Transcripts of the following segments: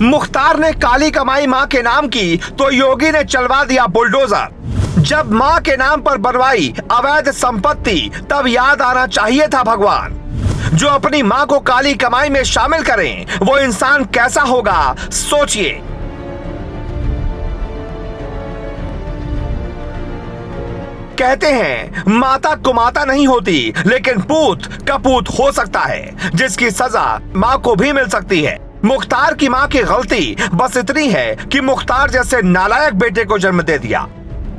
मुख्तार ने काली कमाई मां के नाम की तो योगी ने चलवा दिया बुलडोजर। जब मां के नाम पर बनवाई अवैध संपत्ति तब याद आना चाहिए था भगवान। जो अपनी मां को काली कमाई में शामिल करें वो इंसान कैसा होगा सोचिए। कहते हैं माता कुमाता नहीं होती लेकिन पूत कपूत हो सकता है, जिसकी सजा मां को भी मिल सकती है। मुख्तार की मां की गलती बस इतनी है कि मुख्तार जैसे नालायक बेटे को जन्म दे दिया।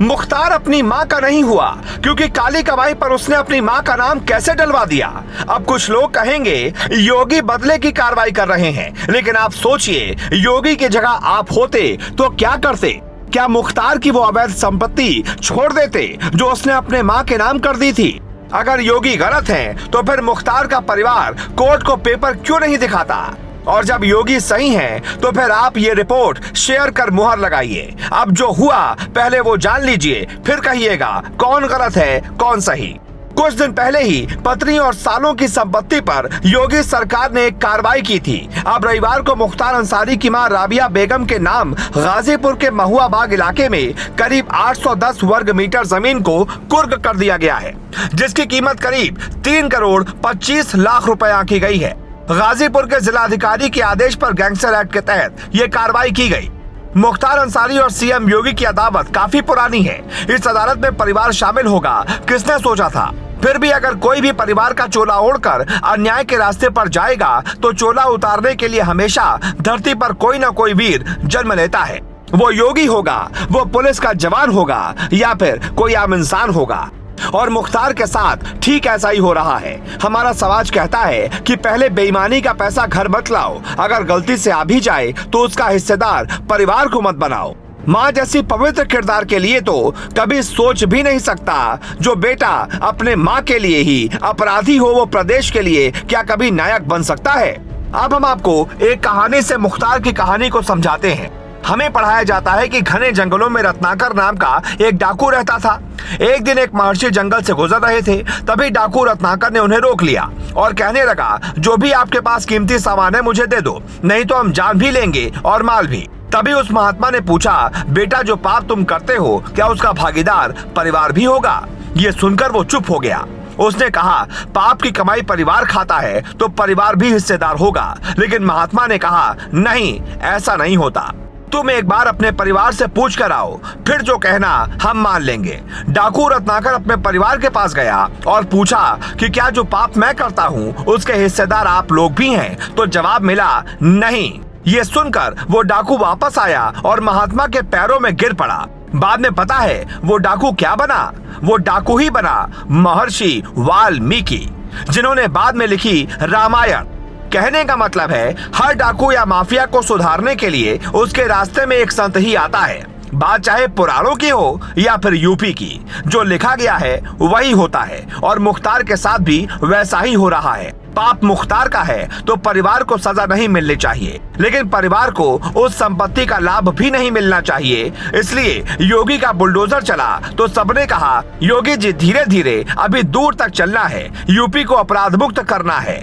मुख्तार अपनी मां का नहीं हुआ क्योंकि काली कमाई पर उसने अपनी मां का नाम कैसे डलवा दिया। अब कुछ लोग कहेंगे योगी बदले की कार्रवाई कर रहे हैं, लेकिन आप सोचिए योगी की जगह आप होते तो क्या करते? क्या मुख्तार की वो अवैध संपत्ति छोड़ देते जो उसने अपने मां के नाम कर दी थी? अगर योगी गलत है तो फिर मुख्तार का परिवार कोर्ट को पेपर क्यों नहीं दिखाता? और जब योगी सही हैं तो फिर आप ये रिपोर्ट शेयर कर मुहर लगाइए। अब जो हुआ पहले वो जान लीजिए, फिर कहिएगा कौन गलत है कौन सही। कुछ दिन पहले ही पत्नी और सालों की संपत्ति पर योगी सरकार ने एक कार्रवाई की थी। अब रविवार को मुख्तार अंसारी की मां राबिया बेगम के नाम गाजीपुर के महुआ बाग इलाके में करीब 810 वर्ग मीटर जमीन को कुर्क कर दिया गया है, जिसकी कीमत करीब 3 करोड़ 25 लाख रुपए आंकी गई है। गाजीपुर के जिलाधिकारी के आदेश पर गैंगस्टर एक्ट के तहत ये कार्रवाई की गई। मुख्तार अंसारी और सीएम योगी की अदावत काफी पुरानी है। इस अदालत में परिवार शामिल होगा किसने सोचा था? फिर भी अगर कोई भी परिवार का चोला ओढ़कर अन्याय के रास्ते पर जाएगा तो चोला उतारने के लिए हमेशा धरती पर कोई न कोई वीर जन्म लेता है। वो योगी होगा, वो पुलिस का जवान होगा या फिर कोई आम इंसान होगा। और मुख्तार के साथ ठीक ऐसा ही हो रहा है। हमारा समाज कहता है कि पहले बेईमानी का पैसा घर मत लाओ, अगर गलती से आ भी जाए तो उसका हिस्सेदार परिवार को मत बनाओ। माँ जैसी पवित्र किरदार के लिए तो कभी सोच भी नहीं सकता जो बेटा अपने माँ के लिए ही अपराधी हो, वो प्रदेश के लिए क्या कभी नायक बन सकता है? अब हम आपको एक कहानी से मुख्तार की कहानी को समझाते हैं। हमें पढ़ाया जाता है कि घने जंगलों में रत्नाकर नाम का एक डाकू रहता था। एक दिन एक महर्षि जंगल से गुजर रहे थे, तभी डाकू रत्नाकर ने उन्हें रोक लिया और कहने लगा, जो भी आपके पास कीमती सामान है मुझे दे दो, नहीं तो हम जान भी लेंगे और माल भी। तभी उस महात्मा ने पूछा, बेटा जो पाप तुम करते हो क्या उसका भागीदार परिवार भी होगा? ये सुनकर वो चुप हो गया। उसने कहा, पाप की कमाई परिवार खाता है तो परिवार भी हिस्सेदार होगा। लेकिन महात्मा ने कहा, नहीं, ऐसा नहीं होता। तुम एक बार अपने परिवार से पूछ कर आओ, फिर जो कहना हम मान लेंगे। डाकू रत्नाकर अपने परिवार के पास गया और पूछा कि क्या जो पाप मैं करता हूँ उसके हिस्सेदार आप लोग भी हैं? तो जवाब मिला, नहीं। ये सुनकर वो डाकू वापस आया और महात्मा के पैरों में गिर पड़ा। बाद में पता है वो डाकू क्या बना? वो डाकू ही बना महर्षि वाल्मीकि, जिन्होंने बाद में लिखी रामायण। कहने का मतलब है हर डाकू या माफिया को सुधारने के लिए उसके रास्ते में एक संत ही आता है। बात चाहे पुराणों की हो या फिर यूपी की, जो लिखा गया है वही होता है। और मुख्तार के साथ भी वैसा ही हो रहा है। पाप मुख्तार का है तो परिवार को सजा नहीं मिलनी चाहिए, लेकिन परिवार को उस संपत्ति का लाभ भी नहीं मिलना चाहिए। इसलिए योगी का बुलडोजर चला तो सबने कहा, योगी जी धीरे धीरे, अभी दूर तक चलना है, यूपी को अपराध मुक्त करना है।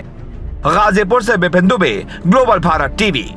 गाजीपुर से बिपिन दुबे, ग्लोबल भारत टीवी।